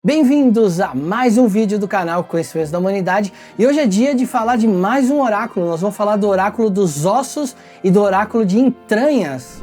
Bem-vindos a mais um vídeo do canal Conhecimentos da Humanidade, e hoje é dia de falar de mais um oráculo. Nós vamos falar do oráculo dos ossos e do oráculo de entranhas.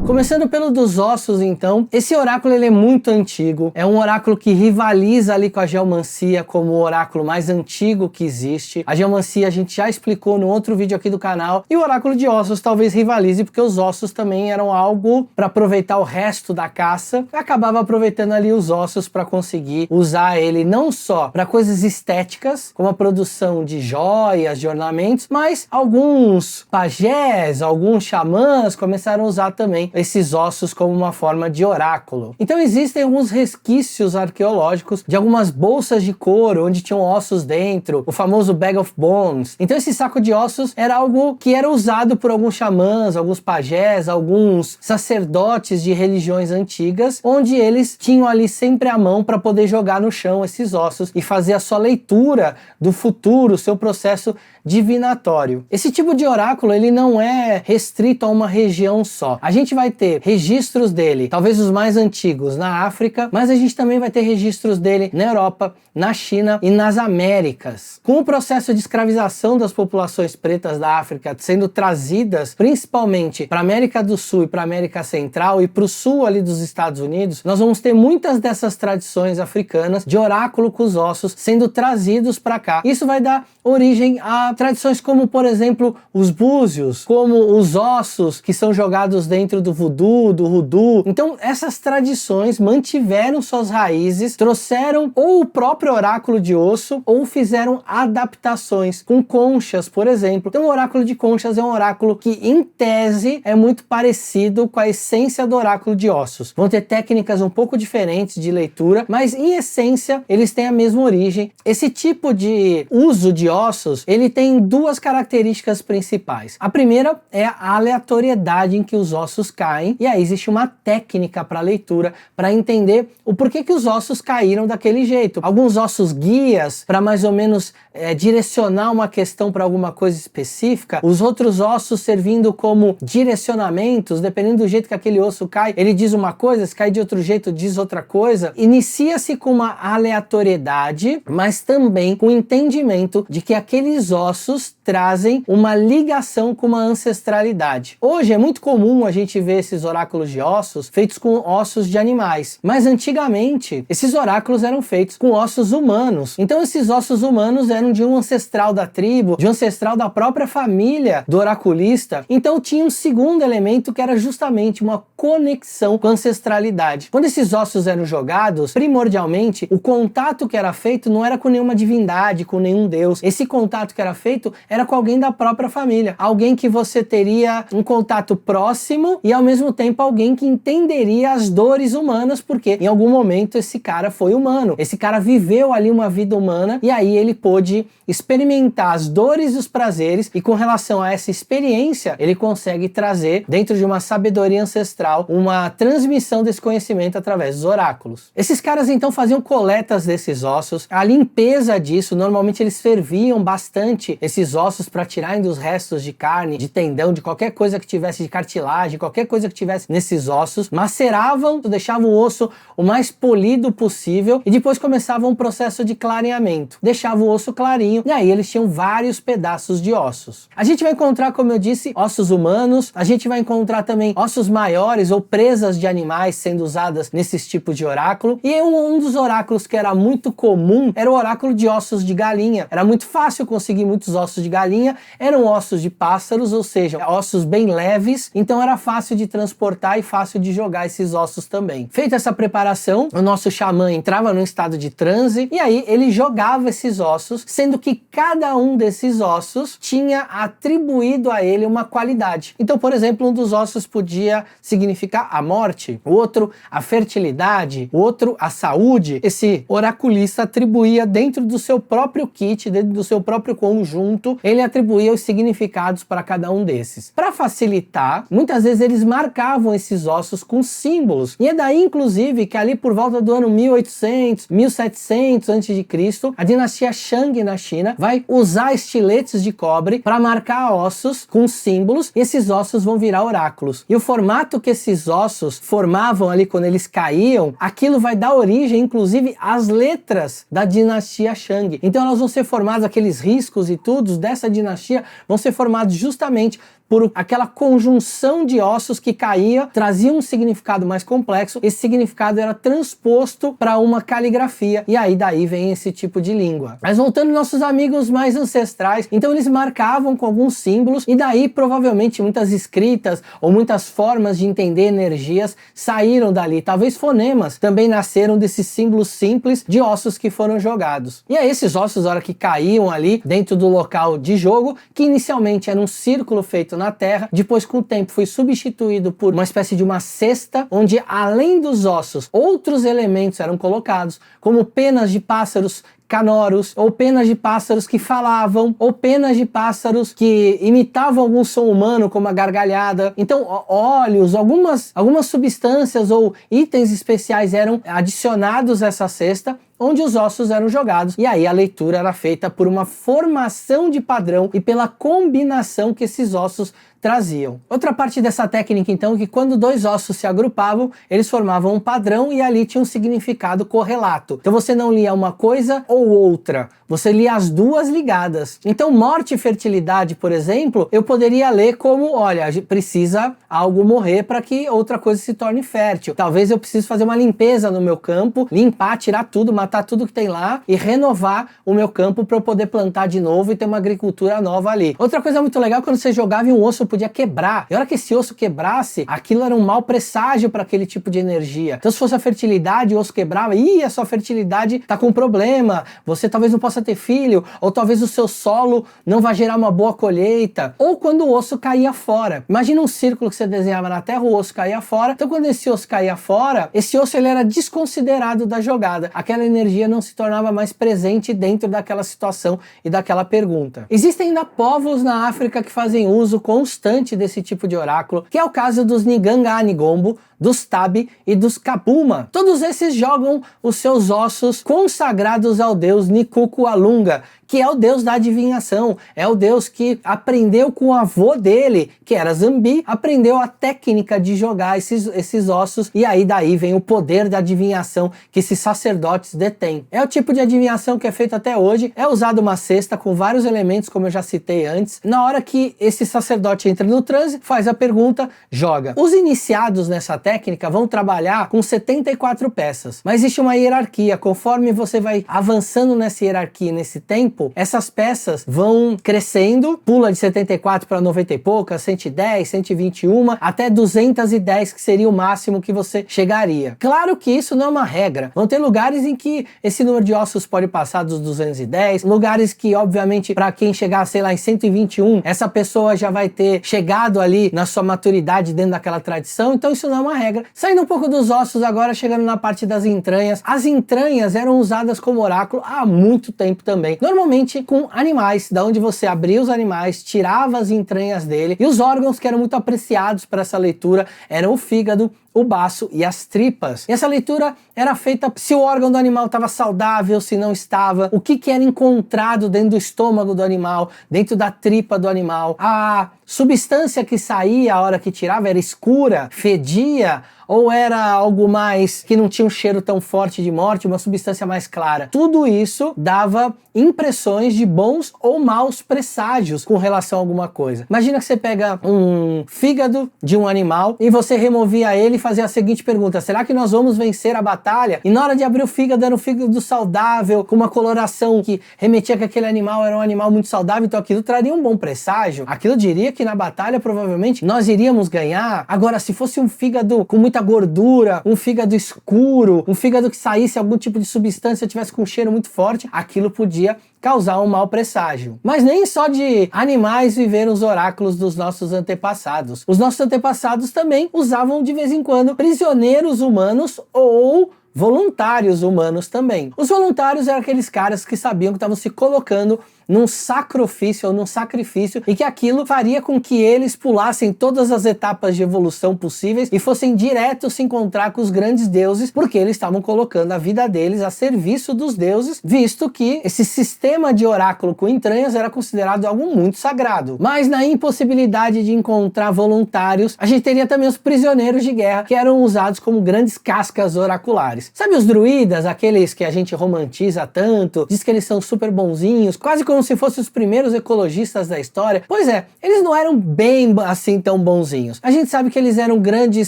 Começando pelo dos ossos, então, esse oráculo ele é muito antigo, é um oráculo que rivaliza ali com a geomancia como o oráculo mais antigo que existe. A geomancia a gente já explicou no outro vídeo aqui do canal, e o oráculo de ossos talvez rivalize porque os ossos também eram algo para aproveitar o resto da caça, e acabava aproveitando ali os ossos para conseguir usar ele não só para coisas estéticas, como a produção de joias, de ornamentos, mas alguns pajés, alguns xamãs começaram a usar também esses ossos como uma forma de oráculo. Então existem alguns resquícios arqueológicos de algumas bolsas de couro onde tinham ossos dentro, o famoso bag of bones. Então esse saco de ossos era algo que era usado por alguns xamãs, alguns pajés, alguns sacerdotes de religiões antigas, onde eles tinham ali sempre à mão para poder jogar no chão esses ossos e fazer a sua leitura do futuro, o seu processo divinatório. Esse tipo de oráculo ele não é restrito a uma região só. A gente vai ter registros dele, talvez os mais antigos, na África, mas a gente também vai ter registros dele na Europa, na China e nas Américas. Com o processo de escravização das populações pretas da África sendo trazidas principalmente para a América do Sul e para a América Central e para o sul ali dos Estados Unidos, nós vamos ter muitas dessas tradições africanas de oráculo com os ossos sendo trazidos para cá. Isso vai dar origem a tradições como, por exemplo, os búzios, como os ossos que são jogados dentro do voodoo, do hoodoo. Então essas tradições mantiveram suas raízes, trouxeram ou o próprio oráculo de osso ou fizeram adaptações com conchas, por exemplo. Então o oráculo de conchas é um oráculo que, em tese, é muito parecido com a essência do oráculo de ossos. Vão ter técnicas um pouco diferentes de leitura, mas em essência eles têm a mesma origem. Esse tipo de uso de ossos, ele tem duas características principais. A primeira é a aleatoriedade em que os ossos caem, e aí existe uma técnica para leitura, para entender o porquê que os ossos caíram daquele jeito. Alguns ossos guias, para mais ou menos direcionar uma questão para alguma coisa específica, os outros ossos servindo como direcionamentos, dependendo do jeito que aquele osso cai, ele diz uma coisa, se cai de outro jeito, diz outra coisa. Inicia-se com uma aleatoriedade, mas também com o entendimento de que aqueles ossos trazem uma ligação com uma ancestralidade. Hoje é muito comum a gente ver esses oráculos de ossos feitos com ossos de animais, mas antigamente esses oráculos eram feitos com ossos humanos. Então esses ossos humanos eram de um ancestral da tribo, de um ancestral da própria família do oraculista. Então tinha um segundo elemento que era justamente uma conexão com a ancestralidade. Quando esses ossos eram jogados, primordialmente o contato que era feito não era com nenhuma divindade, com nenhum deus. Esse contato que era feito era com alguém da própria família, alguém que você teria um contato próximo e ao mesmo tempo alguém que entenderia as dores humanas, porque em algum momento esse cara foi humano, esse cara viveu ali uma vida humana e aí ele pôde experimentar as dores e os prazeres, e com relação a essa experiência ele consegue trazer dentro de uma sabedoria ancestral uma transmissão desse conhecimento através dos oráculos. Esses caras então faziam coletas desses ossos, a limpeza disso, normalmente eles ferviam bastante esses ossos para tirarem dos restos de carne, de tendão, de qualquer coisa que tivesse de cartilagem, qualquer coisa que tivesse nesses ossos, maceravam, deixavam o osso o mais polido possível e depois começavam um processo de clareamento. Deixavam o osso clarinho e aí eles tinham vários pedaços de ossos. A gente vai encontrar, como eu disse, ossos humanos, a gente vai encontrar também ossos maiores ou presas de animais sendo usadas nesses tipos de oráculo, e um dos oráculos que era muito comum era o oráculo de ossos de galinha. Era muito fácil conseguir muitos ossos de galinha, eram ossos de pássaros, ou seja, ossos bem leves, então era fácil de transportar e fácil de jogar esses ossos também. Feita essa preparação, o nosso xamã entrava num estado de transe e aí ele jogava esses ossos, sendo que cada um desses ossos tinha atribuído a ele uma qualidade. Então, por exemplo, um dos ossos podia significar a morte, o outro a fertilidade, o outro a saúde. Esse oraculista atribuía dentro do seu próprio kit, dentro do seu próprio conjunto, ele atribuía os significados para cada um desses. Para facilitar, muitas vezes eles marcavam esses ossos com símbolos, e é daí inclusive que ali por volta do ano 1800, 1700 a.C., a dinastia Shang na China vai usar estiletes de cobre para marcar ossos com símbolos, e esses ossos vão virar oráculos. E o formato que esses ossos formavam ali quando eles caíam, aquilo vai dar origem, inclusive, às letras da dinastia Shang. Então elas vão ser formadas, aqueles riscos e tudo dessa dinastia vão ser formados justamente por aquela conjunção de ossos que caía, trazia um significado mais complexo. Esse significado era transposto para uma caligrafia, e aí daí vem esse tipo de língua. Mas voltando aos nossos amigos mais ancestrais, então eles marcavam com alguns símbolos, e daí provavelmente muitas escritas ou muitas formas de entender energias saíram dali. Talvez fonemas também nasceram desses símbolos simples de ossos que foram jogados. E aí esses ossos, na hora que caíam ali dentro do local de jogo, que inicialmente era um círculo feito na terra, depois com o tempo foi substituído por uma espécie de uma cesta, onde além dos ossos, outros elementos eram colocados, como penas de pássaros canoros, ou penas de pássaros que falavam, ou penas de pássaros que imitavam algum som humano, como a gargalhada. Então, óleos, algumas substâncias ou itens especiais eram adicionados a essa cesta, onde os ossos eram jogados, e aí a leitura era feita por uma formação de padrão e pela combinação que esses ossos traziam. Outra parte dessa técnica, então, é que quando dois ossos se agrupavam, eles formavam um padrão e ali tinha um significado correlato. Então você não lia uma coisa ou outra, você lia as duas ligadas. Então morte e fertilidade, por exemplo, eu poderia ler como, olha, precisa algo morrer para que outra coisa se torne fértil. Talvez eu precise fazer uma limpeza no meu campo, limpar, tirar tudo, matar tudo que tem lá e renovar o meu campo para eu poder plantar de novo e ter uma agricultura nova ali. Outra coisa muito legal, quando você jogava em um osso, podia quebrar. E a hora que esse osso quebrasse, aquilo era um mau presságio para aquele tipo de energia. Então se fosse a fertilidade, o osso quebrava, a sua fertilidade tá com problema, você talvez não possa ter filho, ou talvez o seu solo não vai gerar uma boa colheita. Ou quando o osso caía fora. Imagina um círculo que você desenhava na terra, o osso caía fora. Então quando esse osso caía fora, esse osso ele era desconsiderado da jogada. Aquela energia não se tornava mais presente dentro daquela situação e daquela pergunta. Existem ainda povos na África que fazem uso constante desse tipo de oráculo, que é o caso dos Nganga-Ngombo, dos Tabi e dos Kabuma. Todos esses jogam os seus ossos consagrados ao deus Nkuku-Alunga, que é o deus da adivinhação, é o deus que aprendeu com o avô dele, que era Zambi, aprendeu a técnica de jogar esses ossos, e aí daí vem o poder da adivinhação que esses sacerdotes detêm. É o tipo de adivinhação que é feito até hoje, é usado uma cesta com vários elementos, como eu já citei antes. Na hora que esse sacerdote entra no transe, faz a pergunta, joga. Os iniciados nessa técnica vão trabalhar com 74 peças, mas existe uma hierarquia. Conforme você vai avançando nessa hierarquia, nesse tempo, essas peças vão crescendo, pula de 74 para 90 e poucas, 110, 121, até 210, que seria o máximo que você chegaria. Claro que isso não é uma regra. Vão ter lugares em que esse número de ossos pode passar dos 210, lugares que, obviamente, para quem chegar, sei lá, em 121, essa pessoa já vai ter chegado ali na sua maturidade dentro daquela tradição, então isso não é uma regra. Saindo um pouco dos ossos agora, chegando na parte das entranhas. As entranhas eram usadas como oráculo há muito tempo também. Normalmente com animais, da onde você abria os animais, tirava as entranhas dele, e os órgãos que eram muito apreciados para essa leitura eram o fígado, o baço e as tripas. E essa leitura era feita se o órgão do animal estava saudável, se não estava, o que era encontrado dentro do estômago do animal, dentro da tripa do animal. A substância que saía a hora que tirava era escura, fedia, ou era algo mais que não tinha um cheiro tão forte de morte, uma substância mais clara. Tudo isso dava impressões de bons ou maus presságios com relação a alguma coisa. Imagina que você pega um fígado de um animal e você removia ele e fazia a seguinte pergunta: será que nós vamos vencer a batalha? E na hora de abrir o fígado, era um fígado saudável, com uma coloração que remetia que aquele animal era um animal muito saudável, então aquilo traria um bom presságio. Aquilo diria que na batalha provavelmente nós iríamos ganhar. Agora, se fosse um fígado com muita gordura, um fígado escuro, um fígado que saísse algum tipo de substância, tivesse com um cheiro muito forte, aquilo podia causar um mau presságio. Mas nem só de animais viveram os oráculos dos nossos antepassados. Os nossos antepassados também usavam de vez em quando prisioneiros humanos ou voluntários humanos também. Os voluntários eram aqueles caras que sabiam que estavam se colocando num sacrifício ou num sacrifício e que aquilo faria com que eles pulassem todas as etapas de evolução possíveis e fossem direto se encontrar com os grandes deuses, porque eles estavam colocando a vida deles a serviço dos deuses, visto que esse sistema de oráculo com entranhas era considerado algo muito sagrado. Mas na impossibilidade de encontrar voluntários, a gente teria também os prisioneiros de guerra, que eram usados como grandes cascas oraculares. Sabe os druidas, aqueles que a gente romantiza tanto, diz que eles são super bonzinhos, quase como se fossem os primeiros ecologistas da história? Pois é, eles não eram bem assim tão bonzinhos. A gente sabe que eles eram grandes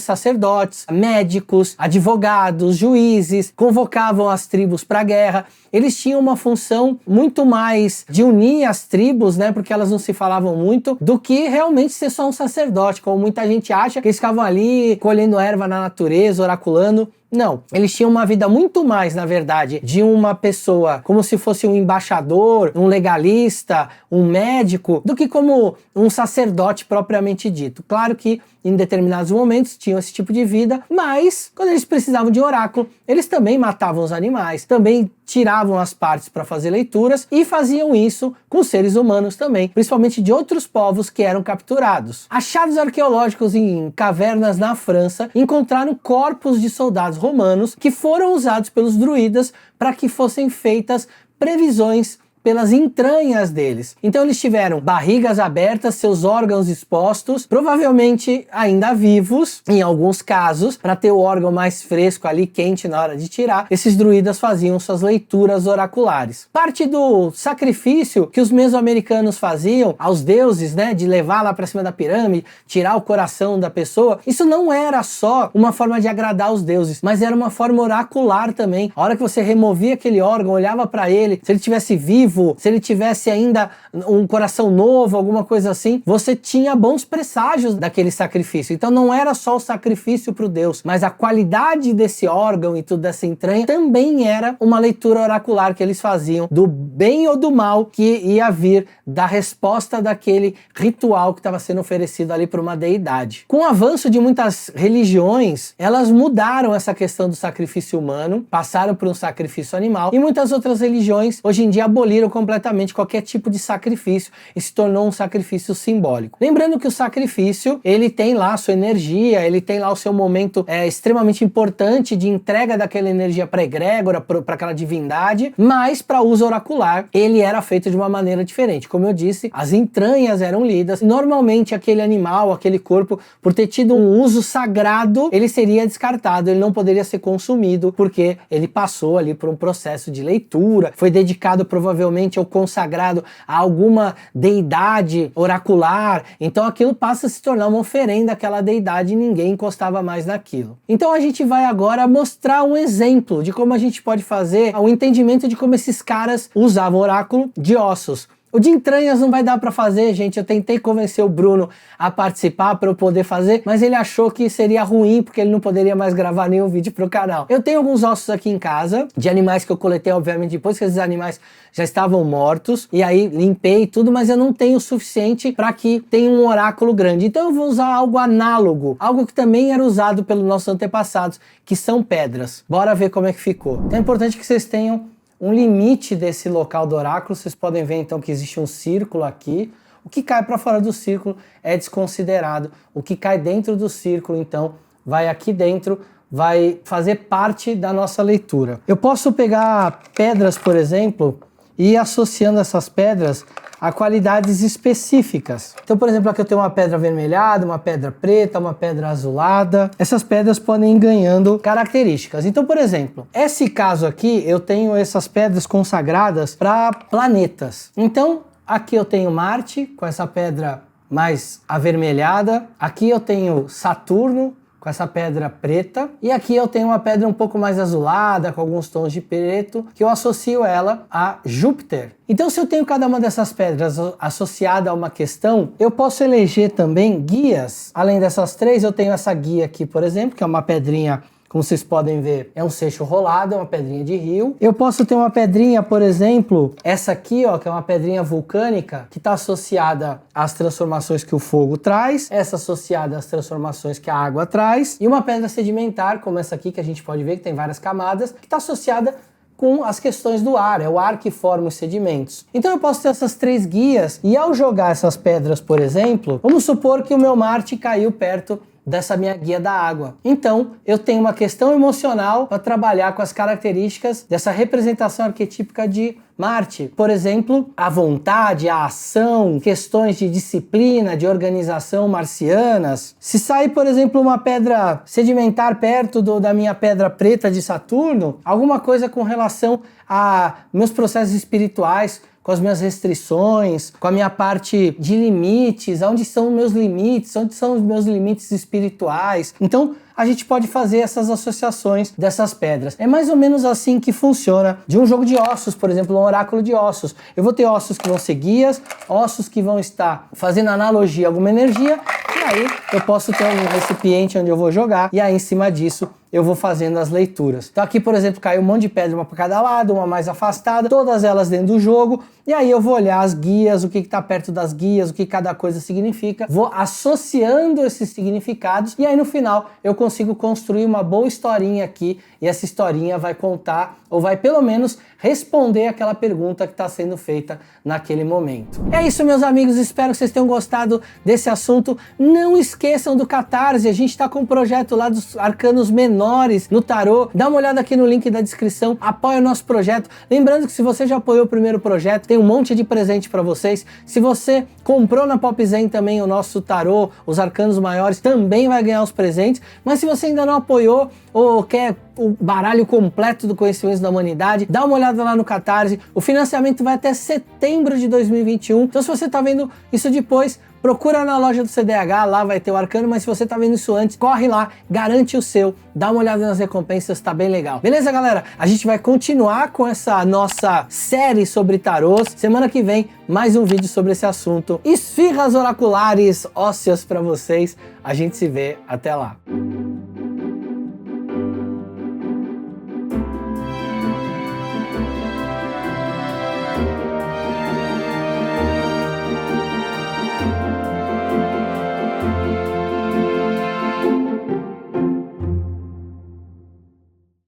sacerdotes, médicos, advogados, juízes, convocavam as tribos para a guerra. Eles tinham uma função muito mais de unir as tribos, né, porque elas não se falavam muito, do que realmente ser só um sacerdote, como muita gente acha, que eles ficavam ali colhendo erva na natureza, oraculando. Não, eles tinham uma vida muito mais, na verdade, de uma pessoa como se fosse um embaixador, um legalista, um médico, do que como um sacerdote propriamente dito. Claro que em determinados momentos tinham esse tipo de vida, mas quando eles precisavam de oráculo, eles também matavam os animais, também tiravam as partes para fazer leituras e faziam isso com seres humanos também, principalmente de outros povos que eram capturados. Achados arqueológicos em cavernas na França encontraram corpos de soldados romanos que foram usados pelos druidas para que fossem feitas previsões pelas entranhas deles. Então eles tiveram barrigas abertas, seus órgãos expostos, provavelmente ainda vivos, em alguns casos, para ter o órgão mais fresco ali, quente na hora de tirar. Esses druidas faziam suas leituras oraculares. Parte do sacrifício que os mesoamericanos faziam aos deuses, né, de levar lá para cima da pirâmide, tirar o coração da pessoa, isso não era só uma forma de agradar os deuses, mas era uma forma oracular também. A hora que você removia aquele órgão, olhava para ele, se ele tivesse vivo, se ele tivesse ainda um coração novo, alguma coisa assim, você tinha bons presságios daquele sacrifício. Então não era só o sacrifício para o Deus, mas a qualidade desse órgão e tudo dessa entranha também era uma leitura oracular que eles faziam do bem ou do mal que ia vir da resposta daquele ritual que estava sendo oferecido ali por uma deidade. Com o avanço de muitas religiões, elas mudaram essa questão do sacrifício humano, passaram por um sacrifício animal, e muitas outras religiões hoje em dia aboliram completamente qualquer tipo de sacrifício e se tornou um sacrifício simbólico. Lembrando que o sacrifício, ele tem lá a sua energia, ele tem lá o seu momento extremamente importante de entrega daquela energia para a egrégora, para aquela divindade, mas para uso oracular, ele era feito de uma maneira diferente. Como eu disse, as entranhas eram lidas. Normalmente aquele animal, aquele corpo, por ter tido um uso sagrado, ele seria descartado, ele não poderia ser consumido, porque ele passou ali por um processo de leitura, foi dedicado provavelmente ou consagrado a alguma deidade oracular, então aquilo passa a se tornar uma oferenda àquela deidade e ninguém encostava mais naquilo. Então a gente vai agora mostrar um exemplo de como a gente pode fazer o entendimento de como esses caras usavam oráculo de ossos. O de entranhas não vai dar para fazer, gente. Eu tentei convencer o Bruno a participar para eu poder fazer, mas ele achou que seria ruim porque ele não poderia mais gravar nenhum vídeo pro canal. Eu tenho alguns ossos aqui em casa, de animais que eu coletei, obviamente, depois que esses animais já estavam mortos, e aí limpei tudo, mas eu não tenho o suficiente para que tenha um oráculo grande. Então eu vou usar algo análogo, algo que também era usado pelos nossos antepassados, que são pedras. Bora ver como é que ficou. Então é importante que vocês tenham um limite desse local do oráculo. Vocês podem ver então que existe um círculo aqui. O que cai para fora do círculo é desconsiderado. O que cai dentro do círculo, então, vai aqui dentro, vai fazer parte da nossa leitura. Eu posso pegar pedras, por exemplo, e ir associando essas pedras a qualidades específicas. Então, por exemplo, aqui eu tenho uma pedra avermelhada, uma pedra preta, uma pedra azulada. Essas pedras podem ir ganhando características. Então, por exemplo, esse caso aqui, eu tenho essas pedras consagradas para planetas. Então, aqui eu tenho Marte, com essa pedra mais avermelhada. Aqui eu tenho Saturno, com essa pedra preta, e aqui eu tenho uma pedra um pouco mais azulada, com alguns tons de preto, que eu associo ela a Júpiter. Então, se eu tenho cada uma dessas pedras associada a uma questão, eu posso eleger também guias. Além dessas três, eu tenho essa guia aqui, por exemplo, que é uma pedrinha, como vocês podem ver, é um seixo rolado, é uma pedrinha de rio. Eu posso ter uma pedrinha, por exemplo, essa aqui, ó, que é uma pedrinha vulcânica, que está associada às transformações que o fogo traz, essa associada às transformações que a água traz, e uma pedra sedimentar, como essa aqui, que a gente pode ver que tem várias camadas, que está associada com as questões do ar, é o ar que forma os sedimentos. Então eu posso ter essas 3 guias e ao jogar essas pedras, por exemplo, vamos supor que o meu Marte caiu perto dessa minha guia da água. Então, eu tenho uma questão emocional para trabalhar com as características dessa representação arquetípica de Marte. Por exemplo, a vontade, a ação, questões de disciplina, de organização marcianas. Se sair, por exemplo, uma pedra sedimentar perto da minha pedra preta de Saturno, alguma coisa com relação a meus processos espirituais, com as minhas restrições, com a minha parte de limites, onde são os meus limites, onde são os meus limites espirituais. Então, a gente pode fazer essas associações dessas pedras. É mais ou menos assim que funciona de um jogo de ossos, por exemplo, um oráculo de ossos. Eu vou ter ossos que vão ser guias, ossos que vão estar fazendo analogia a alguma energia, e aí eu posso ter um recipiente onde eu vou jogar, e aí em cima disso eu vou fazendo as leituras. Então aqui, por exemplo, caiu um monte de pedra, uma para cada lado, uma mais afastada, todas elas dentro do jogo, e aí eu vou olhar as guias, o que está perto das guias, o que cada coisa significa, vou associando esses significados, e aí no final eu consigo construir uma boa historinha aqui, e essa historinha vai contar, ou vai pelo menos responder aquela pergunta que está sendo feita naquele momento. É isso, meus amigos, espero que vocês tenham gostado desse assunto. Não esqueçam do Catarse, a gente está com um projeto lá dos arcanos menores no tarô. Dá uma olhada aqui no link da descrição, apoia o nosso projeto. Lembrando que se você já apoiou o primeiro projeto, tem um monte de presente para vocês. Se você comprou na Popzen também o nosso tarô, os arcanos maiores, também vai ganhar os presentes. Mas se você ainda não apoiou ou quer o baralho completo do conhecimento da humanidade, dá uma olhada lá no Catarse. O financiamento vai até setembro de 2021. Então se você tá vendo isso depois, procura na loja do CDH, lá vai ter o arcano, mas se você tá vendo isso antes, corre lá, garante o seu, dá uma olhada nas recompensas, tá bem legal. Beleza, galera? A gente vai continuar com essa nossa série sobre tarôs. Semana que vem, mais um vídeo sobre esse assunto. Esfirras oraculares ósseas pra vocês. A gente se vê, até lá.